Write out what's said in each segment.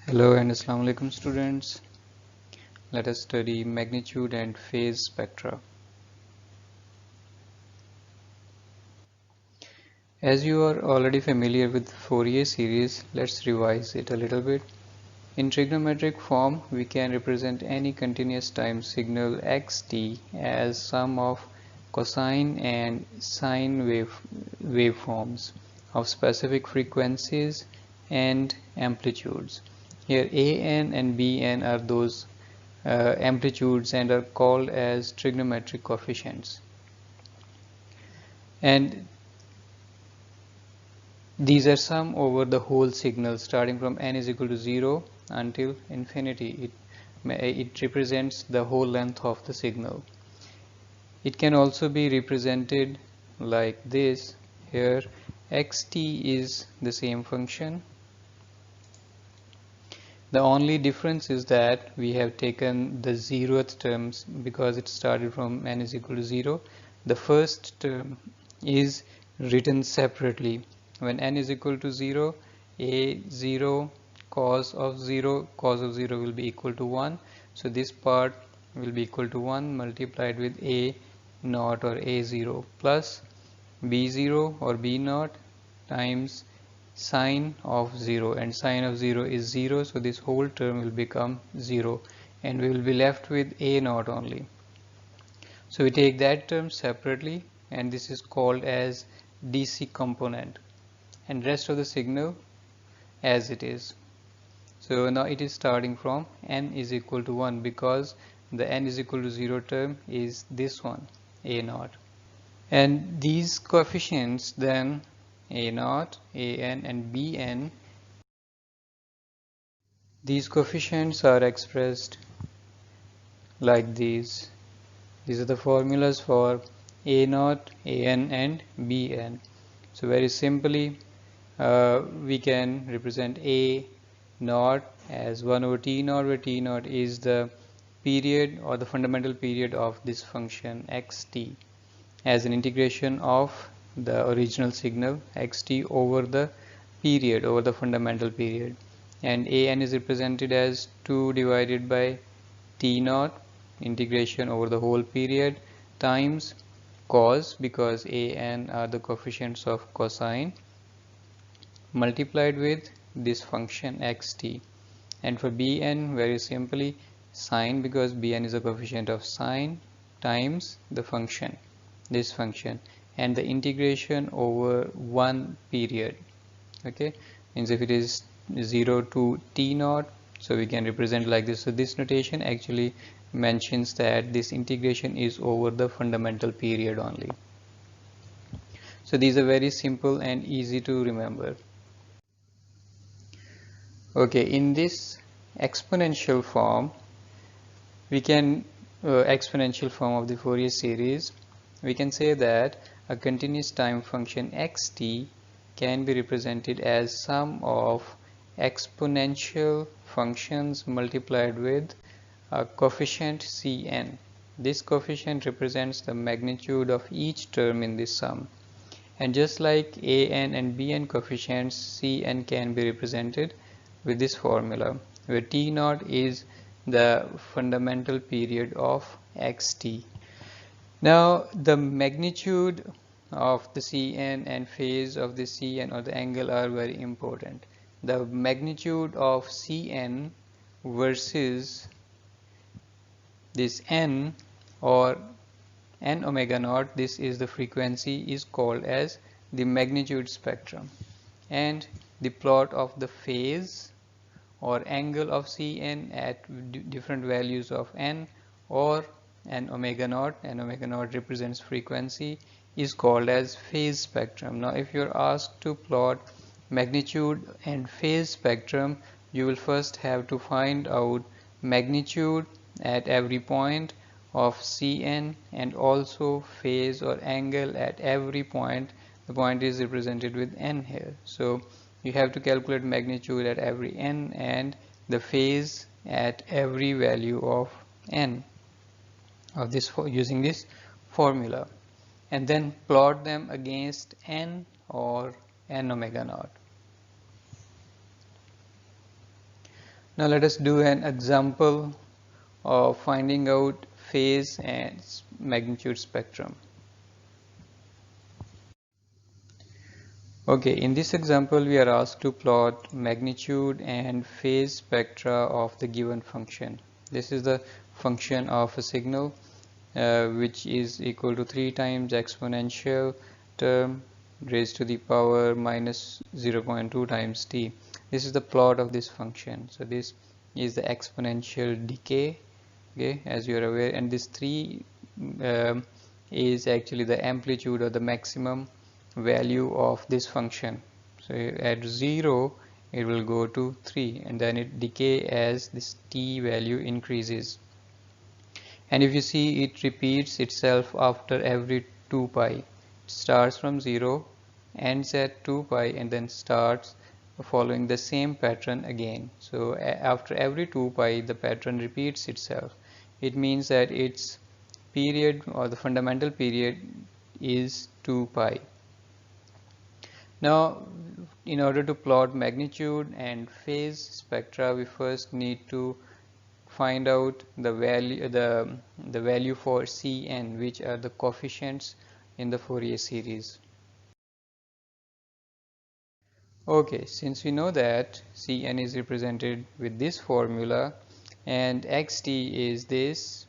Hello and Assalamu alaikum students. Let us study magnitude and phase spectra. As you are already familiar with Fourier series, let's revise it a little bit. In trigonometric form, we can represent any continuous time signal xt as sum of cosine and sine waveforms of specific frequencies and amplitudes. Here an and bn are those amplitudes and are called as trigonometric coefficients, and these are sum over the whole signal starting from n is equal to 0 until infinity. It represents the whole length of the signal. It can also be represented like this. Here xt is the same function. The only difference is that we have taken the 0th terms because it started from n is equal to 0. The first term is written separately. When n is equal to 0, a0 cos of 0 will be equal to 1. So this part will be equal to 1 multiplied with a naught or a0 plus b0 or b naught times sine of 0, and sine of 0 is 0, so this whole term will become 0 and we will be left with a naught only. So we take that term separately and this is called as DC component, and rest of the signal as it is. So now it is starting from n is equal to 1 because the n is equal to 0 term is this one, a naught. And these coefficients then a naught, an and bn, these coefficients are expressed like these. These are the formulas for a naught, an and bn. So very simply we can represent a naught as 1 over t naught, where t naught is the period or the fundamental period of this function xt, as an integration of the original signal xt over the period, over the fundamental period, and an is represented as 2 divided by t naught integration over the whole period times cos, because an are the coefficients of cosine, multiplied with this function xt, and for bn very simply sine, because bn is a coefficient of sine, times the function, this function, and the integration over one period. Okay, means if it is 0 to t naught, so we can represent like this. So this notation actually mentions that this integration is over the fundamental period only. So these are very simple and easy to remember. Okay, in this exponential form, we can exponential form of the Fourier series, we can say that a continuous time function xt can be represented as sum of exponential functions multiplied with a coefficient cn. This coefficient represents the magnitude of each term in this sum, and just like an and bn coefficients, cn can be represented with this formula, where t naught is the fundamental period of xt. Now the magnitude of the cn and phase of the cn or the angle are very important. The magnitude of cn versus this n or n omega naught, this is the frequency, is called as the magnitude spectrum, and the plot of the phase or angle of cn at different values of n or n omega naught represents frequency, is called as phase spectrum. Now if you're asked to plot magnitude and phase spectrum, you will first have to find out magnitude at every point of cn and also phase or angle at every point. The point is represented with n here, so you have to calculate magnitude at every n and the phase at every value of n of this using this formula, and then plot them against n or n omega naught. Now let us do an example of finding out phase and magnitude spectrum. Okay, in this example we are asked to plot magnitude and phase spectra of the given function. This is the function of a signal which is equal to 3 times exponential term raised to the power minus 0.2 times t. This is the plot of this function. So this is the exponential decay, okay, as you are aware, and this 3 is actually the amplitude or the maximum value of this function. So at 0 it will go to 3 and then it decay as this t value increases. And if you see, it repeats itself after every 2 pi. It starts from 0, ends at 2 pi, and then starts following the same pattern again. So after every 2 pi the pattern repeats itself. It means that its period or the fundamental period is 2 pi. Now in order to plot magnitude and phase spectra, we first need to find out the value for Cn, which are the coefficients in the Fourier series. Okay, since we know that Cn is represented with this formula and xt is this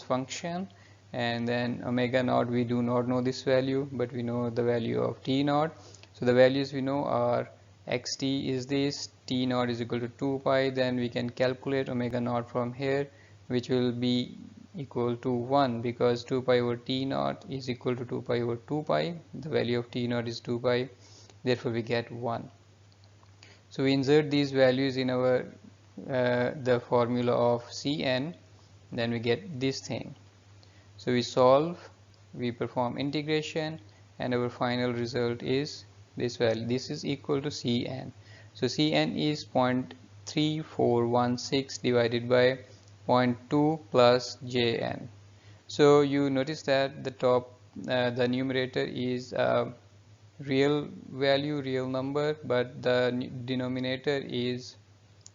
function, and then omega naught, we do not know this value, but we know the value of t naught. So the values we know are xt is this, t naught is equal to 2 pi, then we can calculate omega naught from here, which will be equal to 1, because 2 pi over t naught is equal to 2 pi over 2 pi. The value of t naught is 2 pi, therefore we get 1. So we insert these values in our the formula of Cn, then we get this thing. So we solve, we perform integration, and our final result is this value. This is equal to Cn. So Cn is 0.3416 divided by 0.2 plus Jn. So you notice that the top, the numerator is real value, real number, but the denominator is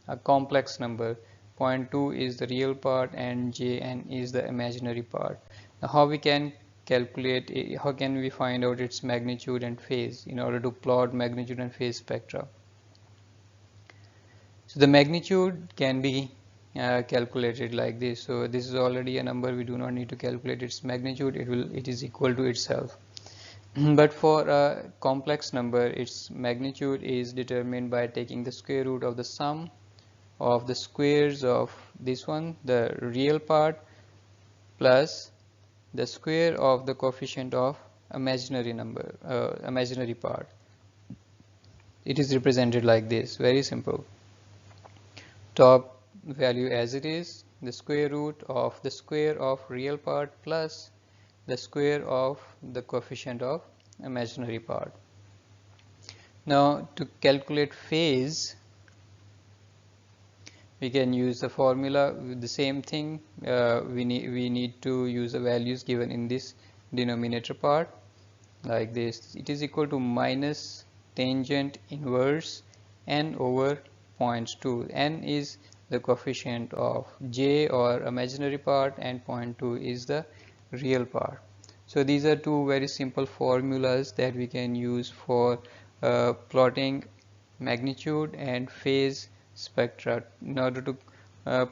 a complex number. 0.2 is the real part and Jn is the imaginary part. Now how we can calculate it, how can we find out its magnitude and phase in order to plot magnitude and phase spectra? So the magnitude can be calculated like this. So this is already a number, we do not need to calculate its magnitude, it is equal to itself. But for a complex number, its magnitude is determined by taking the square root of the sum of the squares of this one, the real part, plus the square of the coefficient of imaginary number, imaginary part. It is represented like this, very simple. Top value as it is, the square root of the square of real part plus the square of the coefficient of imaginary part. Now to calculate phase, we can use the formula with the same thing. We need to use the values given in this denominator part like this. It is equal to minus tangent inverse n over 0.2. N is the coefficient of j or imaginary part and 0.2 is the real part. So these are two very simple formulas that we can use for plotting magnitude and phase spectra. In order to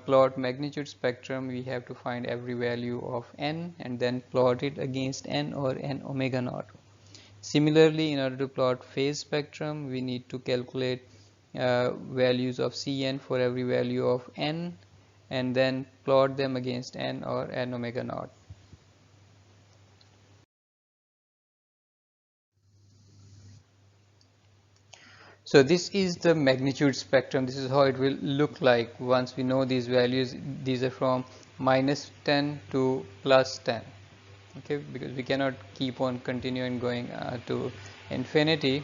plot magnitude spectrum, we have to find every value of n and then plot it against n or n omega naught. Similarly, in order to plot phase spectrum, we need to calculate values of Cn for every value of n and then plot them against n or n omega naught. So this is the magnitude spectrum. This is how it will look like once we know these values. These are from minus 10 to plus 10. Okay, because we cannot keep on continuing going to infinity.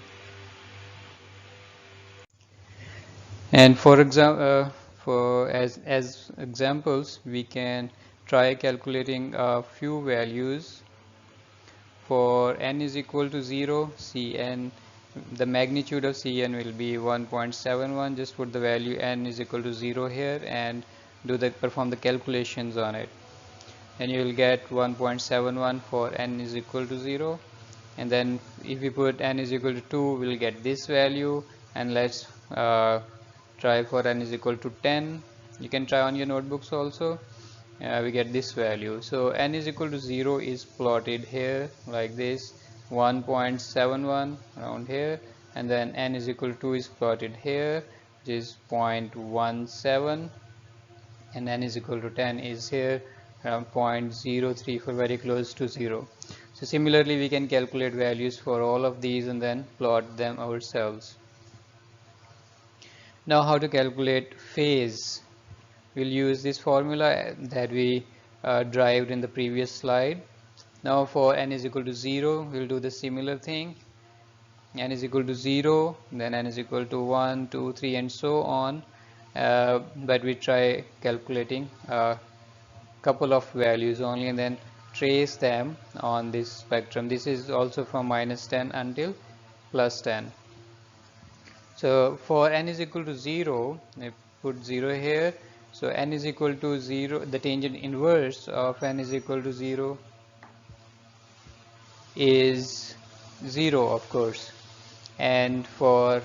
And for example, as examples, we can try calculating a few values. For n is equal to 0, Cn the magnitude of Cn will be 1.71. Just put the value n is equal to 0 here and perform the calculations on it. Then you will get 1.71 for n is equal to 0, and then if we put n is equal to 2, we'll get this value. And let's try for n is equal to 10. You can try on your notebooks also. We get this value. So n is equal to 0 is plotted here like this, 1.71 around here, and then n is equal to 2 is plotted here, which is 0.17, and n is equal to 10 is here around 0.03, for very close to 0. So similarly we can calculate values for all of these and then plot them ourselves. Now how to calculate phase? We'll use this formula that we derived in the previous slide. Now for n is equal to 0, we'll do the similar thing. N is equal to 0, then n is equal to 1, 2, 3, and so on. But we try calculating a couple of values only and then trace them on this spectrum. This is also from -10 until +10. So for n is equal to 0, I put 0 here. So n is equal to 0, the tangent inverse of n is equal to 0 is 0, of course. And for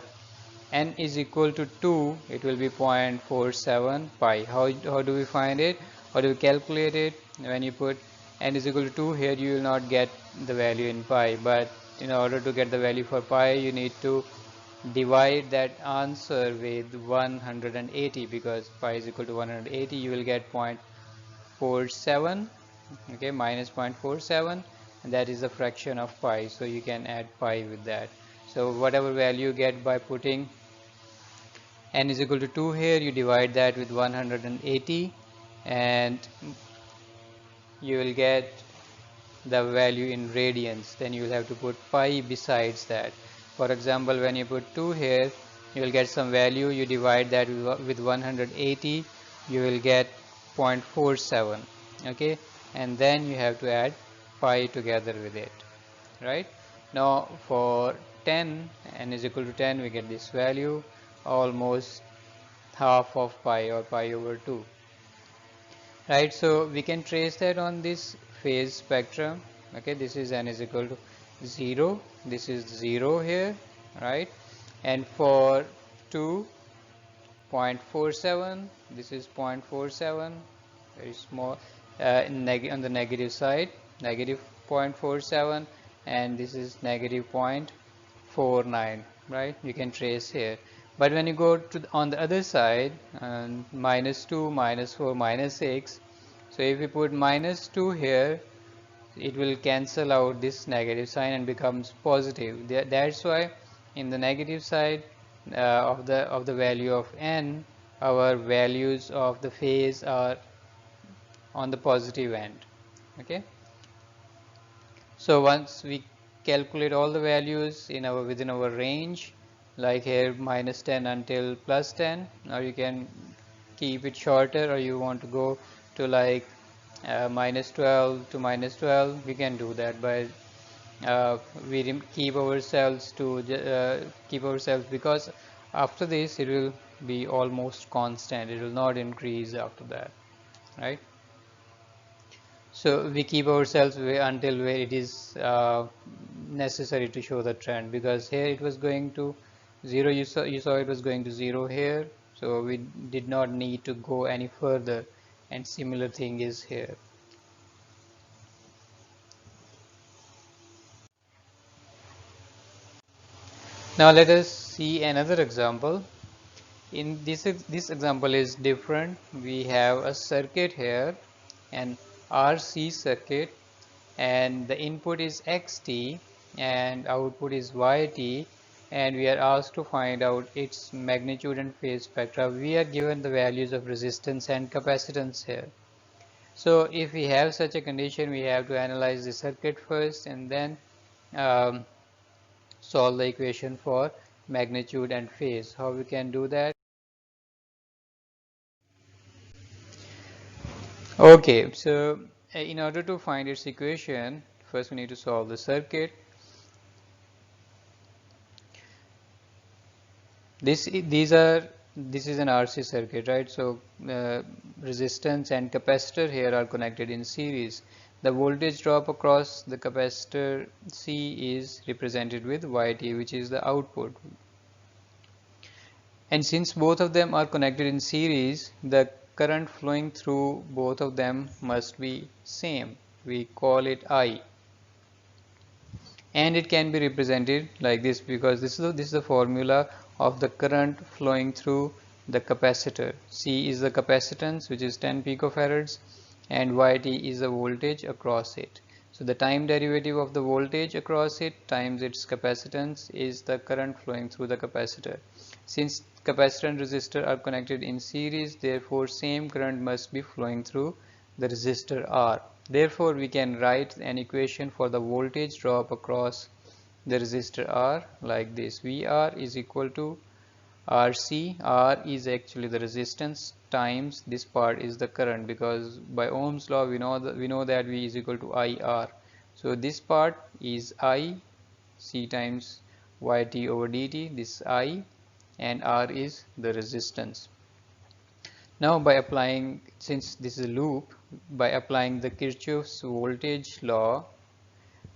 n is equal to 2, it will be 0.47 pi. How do we find it? How do we calculate it? When you put n is equal to 2 here, you will not get the value in pi. But in order to get the value for pi, you need to divide that answer with 180, because pi is equal to 180. You will get 0.47, okay, minus 0.47, and that is a fraction of pi, so you can add pi with that. So whatever value you get by putting n is equal to 2 here, you divide that with 180 and you will get the value in radians. Then you will have to put pi besides that. For example, when you put 2 here, you will get some value, you divide that with 180, you will get 0.47, okay, and then you have to add pi together with it, right? Now for 10, n is equal to 10, we get this value, almost half of pi, or pi over 2, right? So we can trace that on this phase spectrum. Okay, this is n is equal to 0, this is 0 here, right? And for 2, 0.47, this is 0.47, very small, on the negative side, negative 0.47, and this is negative 0.49, right? You can trace here. But when you go to on the other side, -2, -4, -6, so if we put -2 here, it will cancel out this negative sign and becomes positive. That's why in the negative side of the value of n, our values of the phase are on the positive end. Okay. So once we calculate all the values in within our range, like here -10 until +10, now you can keep it shorter, or you want to go to like -12 to -12, we can do that. But we keep ourselves because after this it will be almost constant, it will not increase after that, right? So we keep ourselves until where it is necessary to show the trend, because here it was going to 0, you saw it was going to 0 here, so we did not need to go any further, and similar thing is here. Now let us see another example. In this example is different. We have a circuit here, an RC circuit, and the input is xt and output is yt, and we are asked to find out its magnitude and phase spectra. We are given the values of resistance and capacitance here. So if we have such a condition, we have to analyze the circuit first and then solve the equation for magnitude and phase. How we can do that? Okay, so in order to find its equation, first we need to solve the circuit. This is an RC circuit, right? So resistance and capacitor here are connected in series. The voltage drop across the capacitor C is represented with YT, which is the output. And since both of them are connected in series, the current flowing through both of them must be same. We call it I. And it can be represented like this, because this is the formula of the current flowing through the capacitor. C is the capacitance, which is 10 picofarads, and YT is the voltage across it. So the time derivative of the voltage across it times its capacitance is the current flowing through the capacitor. Since capacitor and resistor are connected in series, therefore same current must be flowing through the resistor R. Therefore we can write an equation for the voltage drop across the resistor R like this. VR is equal to RC. R is actually the resistance times this part is the current, because by Ohm's law we know that V is equal to IR. So this part is I, C times YT over dt, this I, and R is the resistance. Now by applying, since this is a loop, by applying the Kirchhoff's voltage law,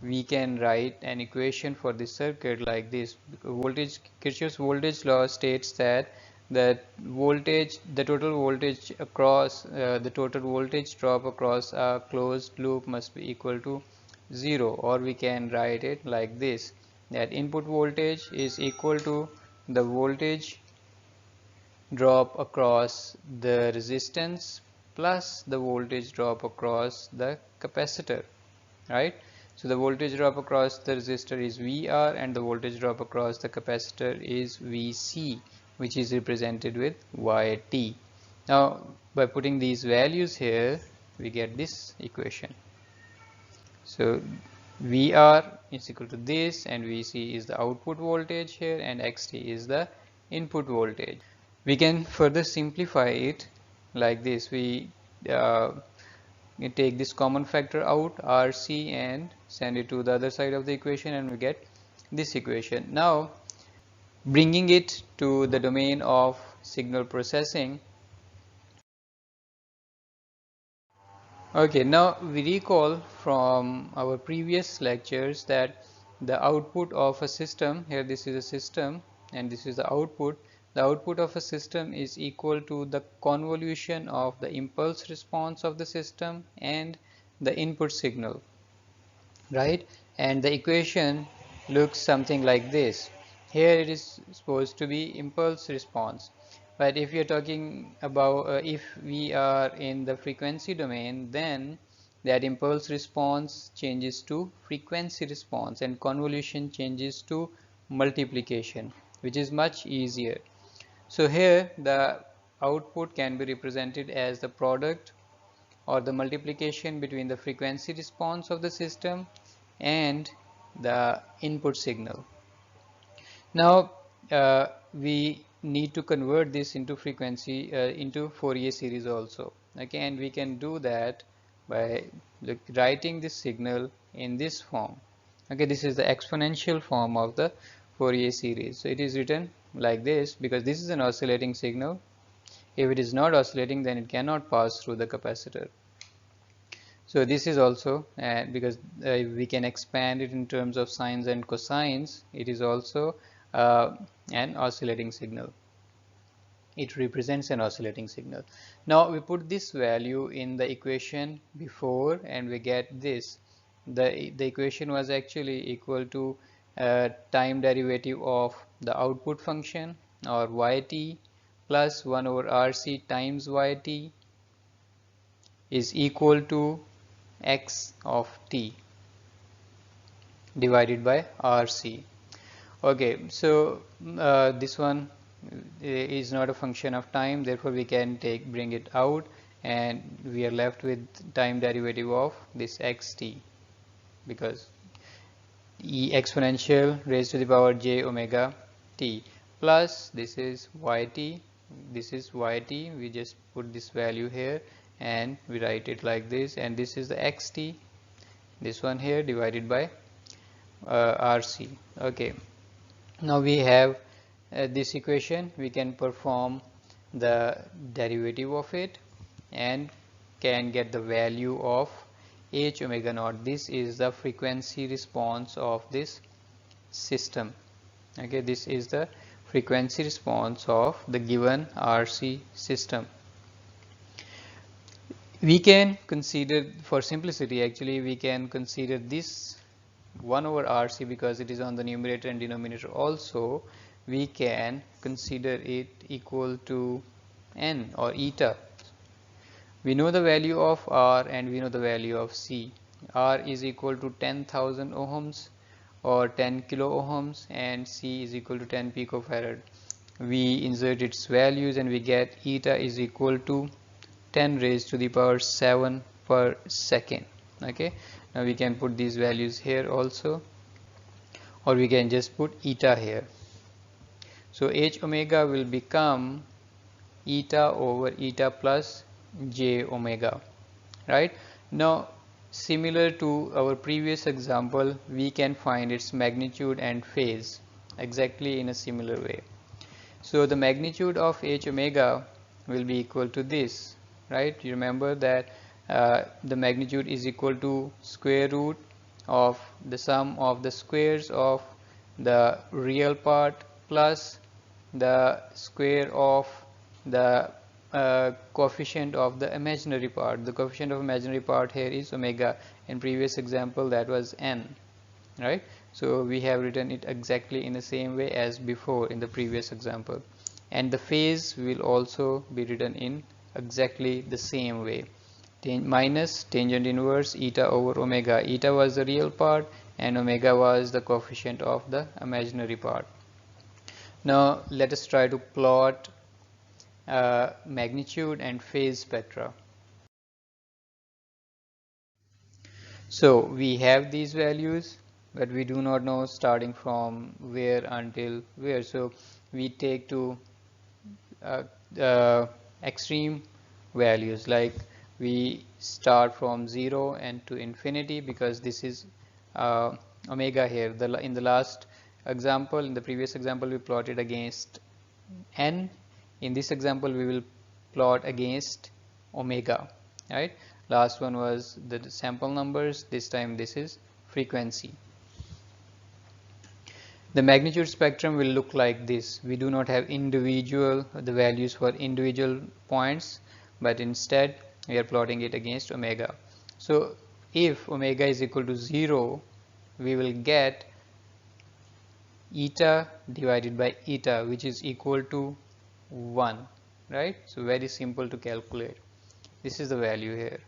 we can write an equation for this circuit like this. Kirchhoff's voltage law states that the total voltage across the total voltage drop across a closed loop must be equal to 0, or we can write it like this, that input voltage is equal to the voltage drop across the resistance plus the voltage drop across the capacitor, right? So the voltage drop across the resistor is VR, and the voltage drop across the capacitor is VC, which is represented with YT. Now by putting these values here, we get this equation. So VR is equal to this, and VC is the output voltage here, and XT is the input voltage. We can further simplify it like this. We take this common factor out, RC, and send it to the other side of the equation, and we get this equation. Now bringing it to the domain of signal processing. Okay, now we recall from our previous lectures that the output of a system, here this is a system and this is the output of a system is equal to the convolution of the impulse response of the system and the input signal, right? And the equation looks something like this. Here it is supposed to be impulse response, but if you're talking about if we are in the frequency domain, then that impulse response changes to frequency response and convolution changes to multiplication, which is much easier. So here the output can be represented as the product or the multiplication between the frequency response of the system and the input signal. Now we need to convert this into frequency into Fourier series also. Okay, and we can do that by writing this signal in this form. Okay, this is the exponential form of the Fourier series. So it is written like this because this is an oscillating signal. If it is not oscillating, then it cannot pass through the capacitor. So this is also because we can expand it in terms of sines and cosines. It is also an oscillating signal. It represents an oscillating signal. Now we put this value in the equation before and we get this. The equation was actually equal to time derivative of the output function or yt plus 1 over rc times yt is equal to x of t divided by rc. Okay, so this one is not a function of time, therefore we can bring it out and we are left with time derivative of this xt, because e exponential raised to the power j omega t plus this is yt, we just put this value here and we write it like this, and this is the xt, this one here, divided by rc. Okay, now we have this equation, we can perform the derivative of it and can get the value of h omega naught. This is the frequency response of this system. Okay, this is the frequency response of the given RC system. We can consider, for simplicity actually, we can consider this 1 over RC because it is on the numerator and denominator also. We can consider it equal to n or eta. We know the value of R and we know the value of C. R is equal to 10,000 ohms or 10 kilo ohms and C is equal to 10 picofarad. We insert its values and we get eta is equal to 10 raised to the power 7 per second. Okay, now we can put these values here also, or we can just put eta here. So h omega will become eta over eta plus j omega, right? Now similar to our previous example, we can find its magnitude and phase exactly in a similar way. So the magnitude of h omega will be equal to this, right? You remember that the magnitude is equal to square root of the sum of the squares of the real part plus the square of the coefficient of the imaginary part. The coefficient of imaginary part here is omega. In previous example that was n, right? So we have written it exactly in the same way as before in the previous example, and the phase will also be written in exactly the same way. Minus tangent inverse eta over omega. Eta was the real part and omega was the coefficient of the imaginary part. Now let us try to plot magnitude and phase spectra. So we have these values, but we do not know starting from where until where. So we take to extreme values, like we start from 0 and to infinity, because this is omega here. In the last example, in the previous example, we plotted against n. In this example, we will plot against omega, right? Last one was the sample numbers, this time this is frequency. The magnitude spectrum will look like this. We do not have the values for individual points, but instead we are plotting it against omega. So if omega is equal to 0, we will get eta divided by eta, which is equal to 1, right? So very simple to calculate. This is the value here.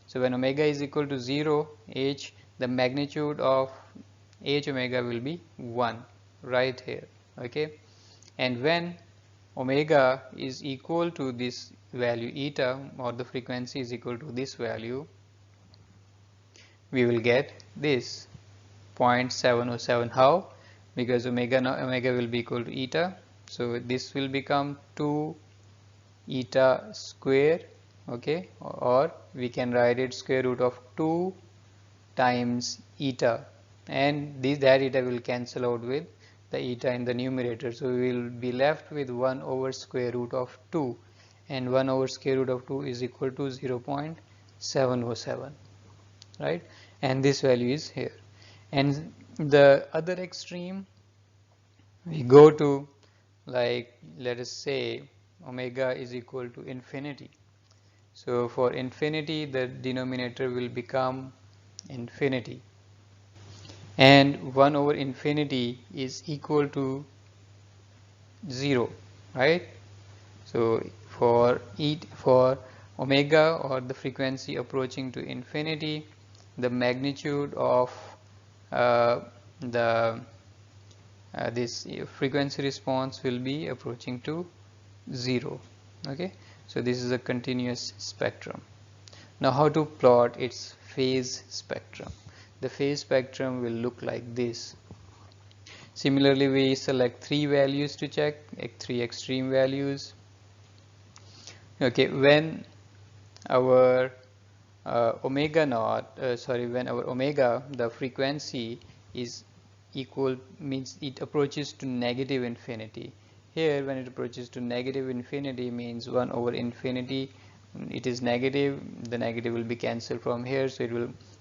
So when omega is equal to 0, the magnitude of h omega will be 1, right here. Okay, and when omega is equal to this value eta, or the frequency is equal to this value, we will get this 0.707. How? Because omega will be equal to eta, so this will become 2 eta square. Okay, or we can write it square root of 2 times eta, and that eta will cancel out with the eta in the numerator. So we will be left with 1 over square root of 2, and 1 over square root of 2 is equal to 0.707, right? And this value is here. And the other extreme, we go to, like, let us say omega is equal to infinity. So for infinity, the denominator will become infinity, and 1 over infinity is equal to 0, right? So for omega, or the frequency approaching to infinity, the magnitude of this frequency response will be approaching to 0. Okay, so this is a continuous spectrum. Now how to plot its phase spectrum? The phase spectrum will look like this. Similarly, we select 3 values to check, 3 extreme values. Okay, when our when our omega, the frequency is equal, means it approaches to negative infinity, here when it approaches to negative infinity means 1 over infinity, it is negative, the negative will be cancelled from here, so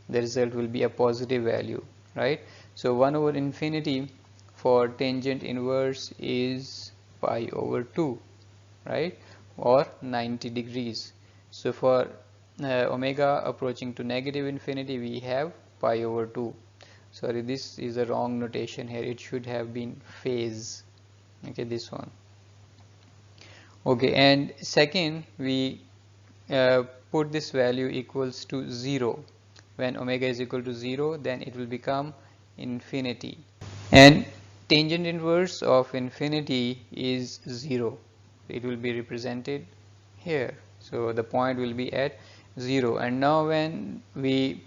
the result will be a positive value, right? So 1 over infinity for tangent inverse is pi over 2, right, or 90 degrees. So for omega approaching to negative infinity we have pi over 2. Sorry, this is a wrong notation here, it should have been phase. Okay, this one. Okay, and second we put this value equals to 0. When omega is equal to 0, then it will become infinity, and tangent inverse of infinity is 0. It will be represented here, so the point will be at 0. And now when we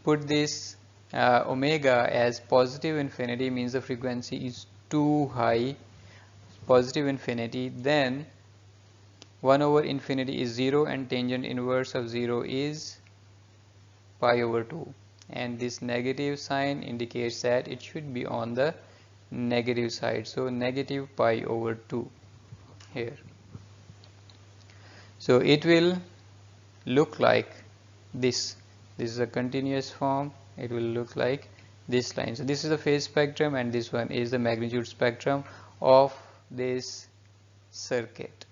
put this omega as positive infinity, means the frequency is too high, positive infinity, then 1 over infinity is 0 and tangent inverse of 0 is pi over 2, and this negative sign indicates that it should be on the negative side, so negative pi over 2 here. So it will look like this. This is a continuous form, it will look like this line. So this is the phase spectrum and this one is the magnitude spectrum of this circuit.